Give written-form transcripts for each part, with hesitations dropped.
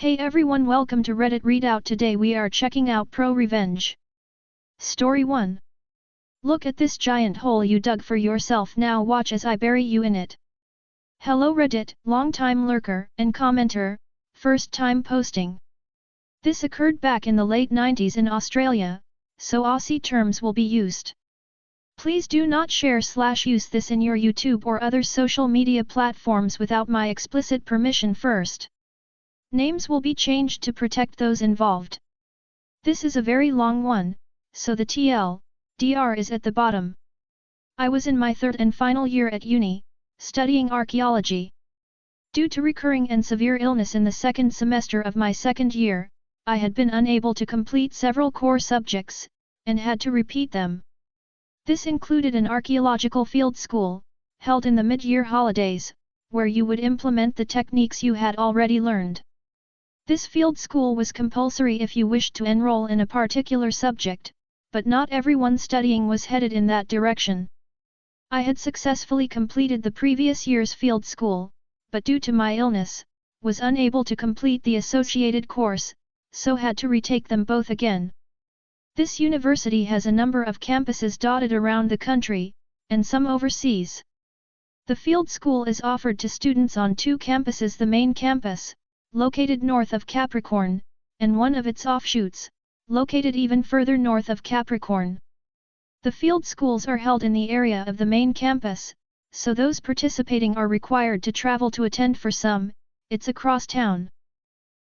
Hey everyone, welcome to Reddit Readout. Today we are checking out ProRevenge. Story 1. Look at this giant hole you dug for yourself, now watch as I bury you in it. Hello Reddit, long-time lurker and commenter, first time posting. This occurred back in the late 90s in Australia, so Aussie terms will be used. Please do not share/use this in your YouTube or other social media platforms without my explicit permission first. Names will be changed to protect those involved. This is a very long one, so the TLDR is at the bottom. I was in my third and final year at uni, studying archaeology. Due to recurring and severe illness in the second semester of my second year, I had been unable to complete several core subjects, and had to repeat them. This included an archaeological field school, held in the mid-year holidays, where you would implement the techniques you had already learned. This field school was compulsory if you wished to enroll in a particular subject, but not everyone studying was headed in that direction. I had successfully completed the previous year's field school, but due to my illness, was unable to complete the associated course, so had to retake them both again. This university has a number of campuses dotted around the country, and some overseas. The field school is offered to students on two campuses: the main campus, located north of Capricorn, and one of its offshoots, located even further north of Capricorn. The field schools are held in the area of the main campus, so those participating are required to travel to attend. For some, it's across town.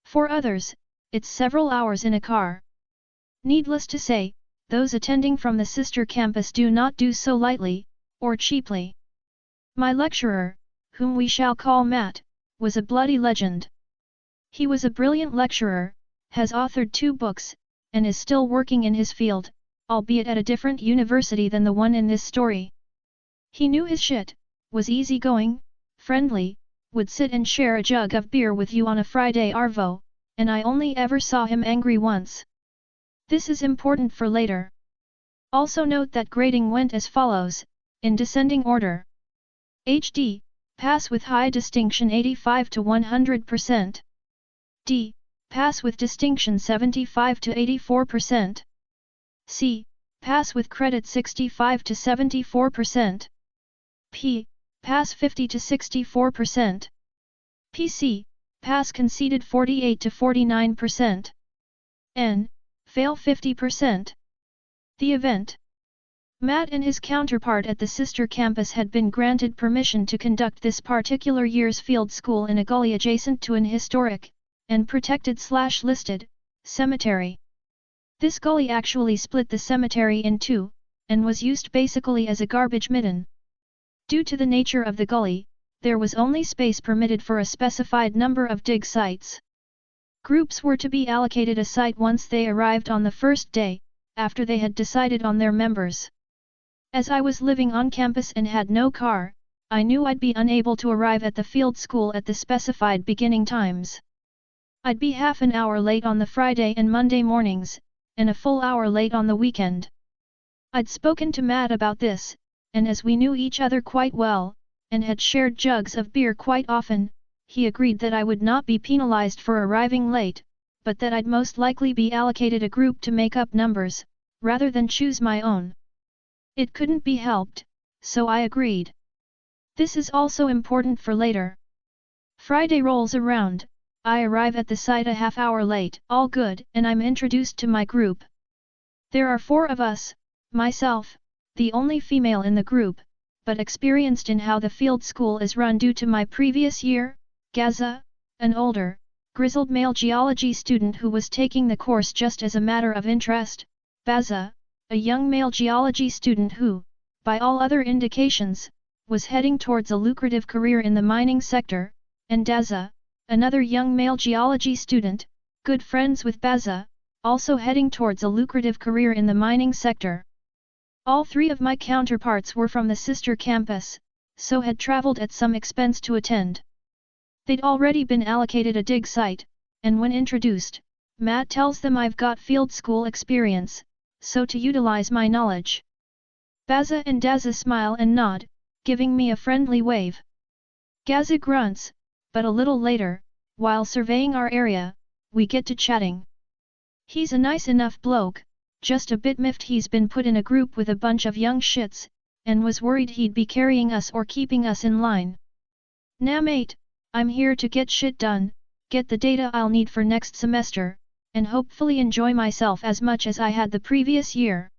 For others, it's several hours in a car. Needless to say, those attending from the sister campus do not do so lightly, or cheaply. My lecturer, whom we shall call Matt, was a bloody legend. He was a brilliant lecturer, has authored 2 books, and is still working in his field, albeit at a different university than the one in this story. He knew his shit, was easygoing, friendly, would sit and share a jug of beer with you on a Friday arvo, and I only ever saw him angry once. This is important for later. Also note that grading went as follows, in descending order. HD, pass with high distinction 85 to 100%. D, pass with distinction 75 to 84%. C, pass with credit 65 to 74%. P, pass 50 to 64%. PC, pass conceded 48 to 49%. N, fail 50%. The event. Matt and his counterpart at the sister campus had been granted permission to conduct this particular year's field school in a gully adjacent to an historic, and protected/listed, cemetery. This gully actually split the cemetery in two, and was used basically as a garbage midden. Due to the nature of the gully, there was only space permitted for a specified number of dig sites. Groups were to be allocated a site once they arrived on the first day, after they had decided on their members. As I was living on campus and had no car, I knew I'd be unable to arrive at the field school at the specified beginning times. I'd be half an hour late on the Friday and Monday mornings, and a full hour late on the weekend. I'd spoken to Matt about this, and as we knew each other quite well, and had shared jugs of beer quite often, he agreed that I would not be penalized for arriving late, but that I'd most likely be allocated a group to make up numbers, rather than choose my own. It couldn't be helped, so I agreed. This is also important for later. Friday rolls around, I arrive at the site a half hour late, all good, and I'm introduced to my group. There are 4 of us, myself, the only female in the group, but experienced in how the field school is run due to my previous year, Gaza, an older, grizzled male geology student who was taking the course just as a matter of interest, Baza, a young male geology student who, by all other indications, was heading towards a lucrative career in the mining sector, and Daza, another young male geology student, good friends with Baza, also heading towards a lucrative career in the mining sector. All 3 of my counterparts were from the sister campus, so had traveled at some expense to attend. They'd already been allocated a dig site, and when introduced, Matt tells them I've got field school experience, so to utilize my knowledge. Baza and Daza smile and nod, giving me a friendly wave. Gaza grunts, but a little later, while surveying our area, we get to chatting. He's a nice enough bloke, just a bit miffed he's been put in a group with a bunch of young shits, and was worried he'd be carrying us or keeping us in line. Nah mate, I'm here to get shit done, get the data I'll need for next semester, and hopefully enjoy myself as much as I had the previous year.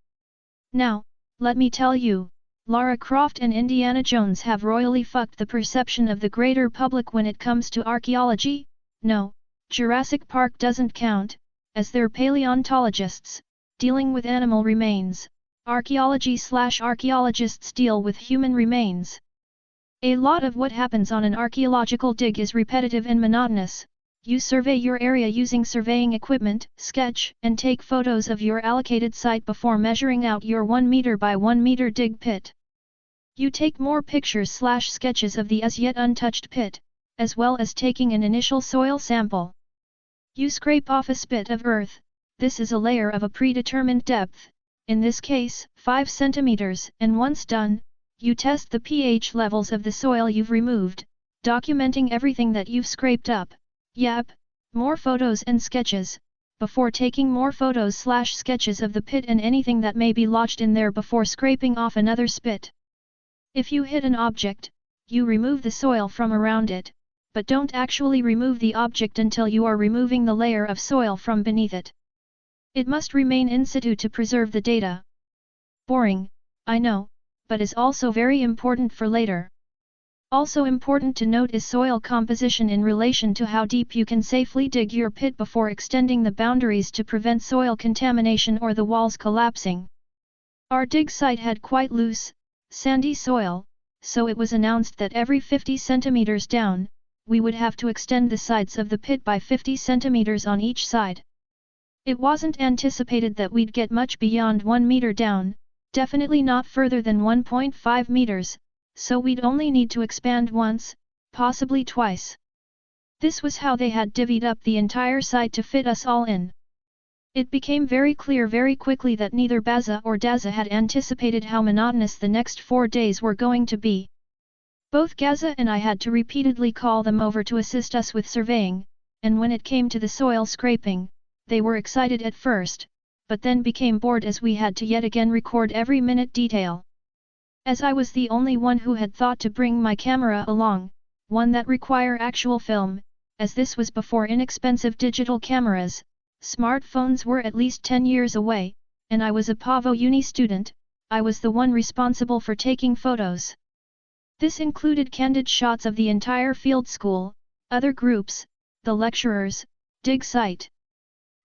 Now, let me tell you, Lara Croft and Indiana Jones have royally fucked the perception of the greater public when it comes to archaeology. No, Jurassic Park doesn't count, as they're paleontologists, dealing with animal remains. Archaeologists deal with human remains. A lot of what happens on an archaeological dig is repetitive and monotonous. You survey your area using surveying equipment, sketch, and take photos of your allocated site before measuring out your 1 meter by 1 meter dig pit. You take more pictures/sketches of the as yet untouched pit, as well as taking an initial soil sample. You scrape off a spit of earth. This is a layer of a predetermined depth, in this case, 5 centimeters, and once done, you test the pH levels of the soil you've removed, documenting everything that you've scraped up. Yep, more photos and sketches, before taking more photos/sketches of the pit and anything that may be lodged in there before scraping off another spit. If you hit an object, you remove the soil from around it, but don't actually remove the object until you are removing the layer of soil from beneath it. It must remain in situ to preserve the data. Boring, I know, but is also very important for later. Also important to note is soil composition in relation to how deep you can safely dig your pit before extending the boundaries to prevent soil contamination or the walls collapsing. Our dig site had quite loose, sandy soil, so it was announced that every 50 centimeters down, we would have to extend the sides of the pit by 50 centimeters on each side. It wasn't anticipated that we'd get much beyond 1 meter down, definitely not further than 1.5 meters, so we'd only need to expand once, possibly twice. This was how they had divvied up the entire site to fit us all in. It became very clear very quickly that neither Baza or Daza had anticipated how monotonous the next 4 days were going to be. Both Gaza and I had to repeatedly call them over to assist us with surveying, and when it came to the soil scraping, they were excited at first, but then became bored as we had to yet again record every minute detail. As I was the only one who had thought to bring my camera along, one that require actual film, as this was before inexpensive digital cameras, smartphones were at least 10 years away, and I was a Pavo Uni student, I was the one responsible for taking photos. This included candid shots of the entire field school, other groups, the lecturers, dig site.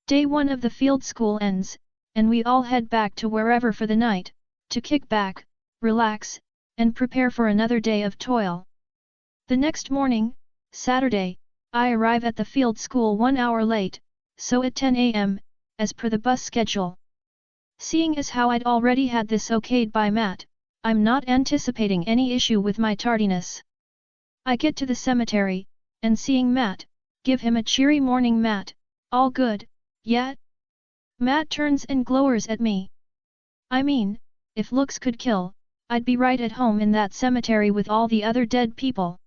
Day 1 of the field school ends, and we all head back to wherever for the night, to kick back, relax, and prepare for another day of toil. The next morning, Saturday, I arrive at the field school 1 hour late, so at 10 a.m., as per the bus schedule. Seeing as how I'd already had this okayed by Matt, I'm not anticipating any issue with my tardiness. I get to the cemetery, and seeing Matt, give him a cheery morning. Matt, all good, yeah? Matt turns and glowers at me. I mean, if looks could kill, I'd be right at home in that cemetery with all the other dead people.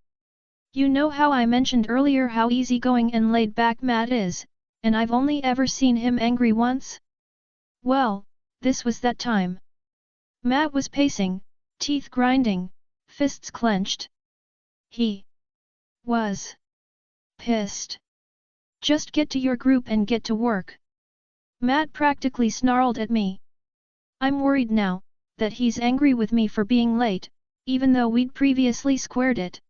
You know how I mentioned earlier how easygoing and laid back Matt is, and I've only ever seen him angry once? Well, this was that time. Matt was pacing, teeth grinding, fists clenched. He was pissed. Just get to your group and get to work. Matt practically snarled at me. I'm worried now, that he's angry with me for being late, even though we'd previously squared it.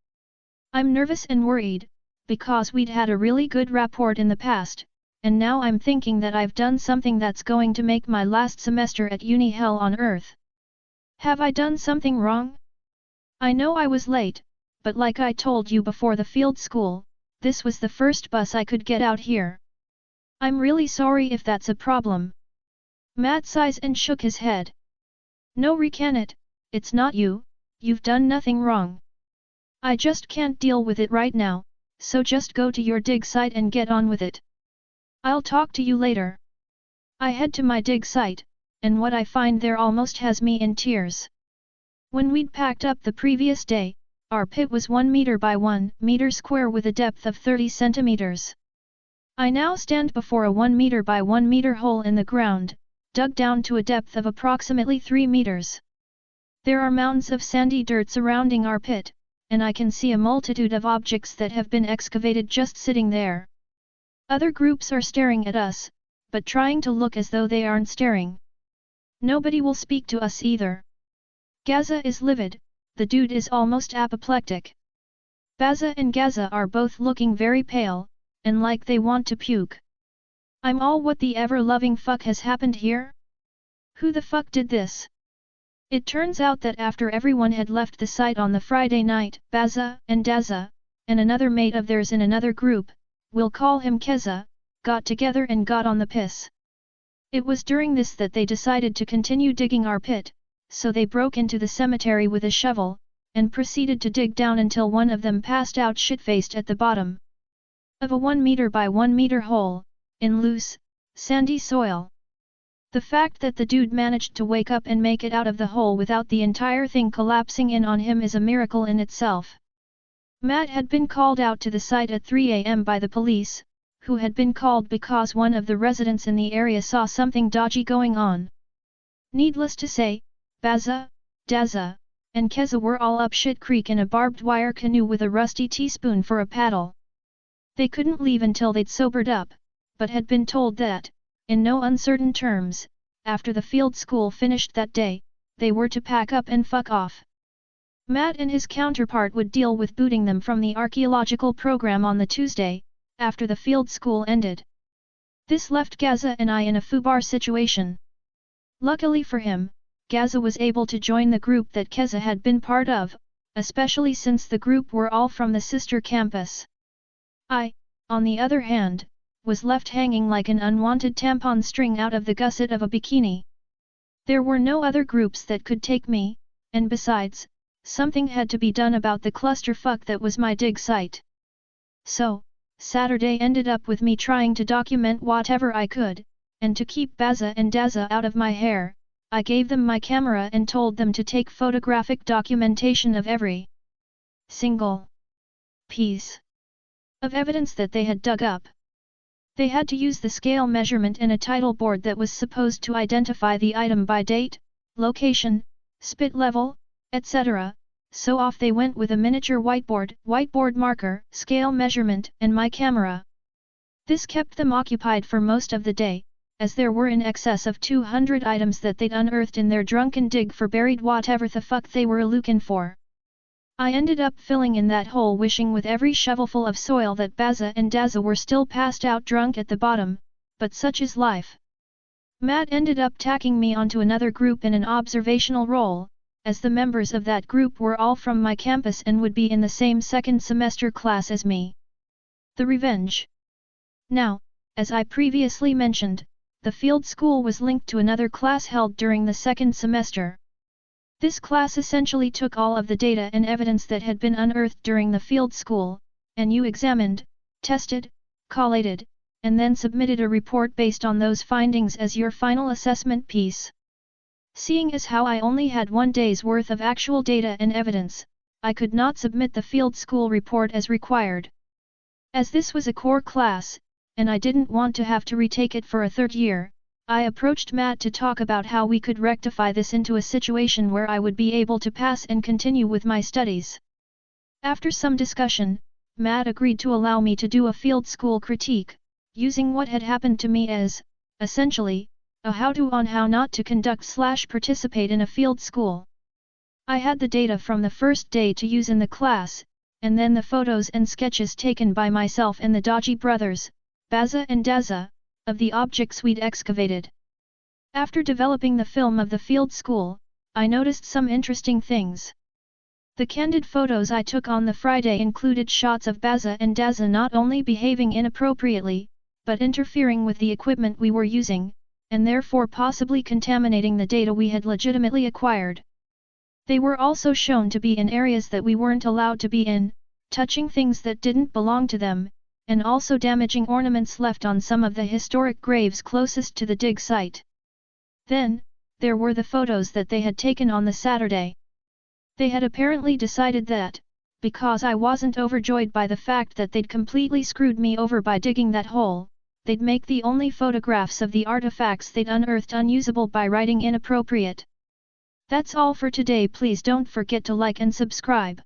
I'm nervous and worried, because we'd had a really good rapport in the past, and now I'm thinking that I've done something that's going to make my last semester at uni hell on earth. Have I done something wrong? I know I was late, but like I told you before the field school, this was the first bus I could get out here. I'm really sorry if that's a problem. Matt sighs and shook his head. No, recant it, it's not you, you've done nothing wrong. I just can't deal with it right now, so just go to your dig site and get on with it. I'll talk to you later. I head to my dig site, and what I find there almost has me in tears. When we'd packed up the previous day, our pit was 1 meter by 1 meter square with a depth of 30 centimeters. I now stand before a 1 meter by 1 meter hole in the ground, dug down to a depth of approximately 3 meters. There are mounds of sandy dirt surrounding our pit, and I can see a multitude of objects that have been excavated just sitting there. Other groups are staring at us, but trying to look as though they aren't staring. Nobody will speak to us either. Gaza is livid, the dude is almost apoplectic. Baza and Gaza are both looking very pale, and like they want to puke. I'm all what the ever-loving fuck has happened here? Who the fuck did this? It turns out that after everyone had left the site on the Friday night, Baza and Daza, and another mate of theirs in another group, we'll call him Keza, got together and got on the piss. It was during this that they decided to continue digging our pit, so they broke into the cemetery with a shovel, and proceeded to dig down until one of them passed out shit-faced at the bottom of a 1 meter by 1 meter hole, in loose, sandy soil. The fact that the dude managed to wake up and make it out of the hole without the entire thing collapsing in on him is a miracle in itself. Matt had been called out to the site at 3 a.m. by the police, who had been called because one of the residents in the area saw something dodgy going on. Needless to say, Baza, Daza, and Keza were all up shit creek in a barbed wire canoe with a rusty teaspoon for a paddle. They couldn't leave until they'd sobered up, but had been told that, in no uncertain terms, after the field school finished that day, they were to pack up and fuck off. Matt and his counterpart would deal with booting them from the archaeological program on the Tuesday, after the field school ended. This left Gaza and I in a foobar situation. Luckily for him, Gaza was able to join the group that Keza had been part of, especially since the group were all from the sister campus. I, on the other hand, was left hanging like an unwanted tampon string out of the gusset of a bikini. There were no other groups that could take me, and besides, something had to be done about the clusterfuck that was my dig site. So, Saturday ended up with me trying to document whatever I could, and to keep Baza and Daza out of my hair, I gave them my camera and told them to take photographic documentation of every single piece of evidence that they had dug up. They had to use the scale measurement and a title board that was supposed to identify the item by date, location, spit level, etc., so off they went with a miniature whiteboard marker, scale measurement, and my camera. This kept them occupied for most of the day, as there were in excess of 200 items that they'd unearthed in their drunken dig for buried whatever the fuck they were looking for. I ended up filling in that hole wishing with every shovelful of soil that Baza and Daza were still passed out drunk at the bottom, but such is life. Matt ended up tacking me onto another group in an observational role, as the members of that group were all from my campus and would be in the same second semester class as me. The Revenge. Now, as I previously mentioned, the field school was linked to another class held during the second semester. This class essentially took all of the data and evidence that had been unearthed during the field school, and you examined, tested, collated, and then submitted a report based on those findings as your final assessment piece. Seeing as how I only had 1 day's worth of actual data and evidence, I could not submit the field school report as required. As this was a core class, and I didn't want to have to retake it for a 3rd year, I approached Matt to talk about how we could rectify this into a situation where I would be able to pass and continue with my studies. After some discussion, Matt agreed to allow me to do a field school critique, using what had happened to me as, essentially, a how-to on how not to conduct/participate in a field school. I had the data from the first day to use in the class, and then the photos and sketches taken by myself and the Dodgy brothers, Baza and Daza, of the objects we'd excavated. After developing the film of the field school, I noticed some interesting things. The candid photos I took on the Friday included shots of Baza and Daza not only behaving inappropriately, but interfering with the equipment we were using, and therefore possibly contaminating the data we had legitimately acquired. They were also shown to be in areas that we weren't allowed to be in, touching things that didn't belong to them, and also damaging ornaments left on some of the historic graves closest to the dig site. Then, there were the photos that they had taken on the Saturday. They had apparently decided that, because I wasn't overjoyed by the fact that they'd completely screwed me over by digging that hole, they'd make the only photographs of the artifacts they'd unearthed unusable by writing inappropriate. That's all for today. Please don't forget to like and subscribe.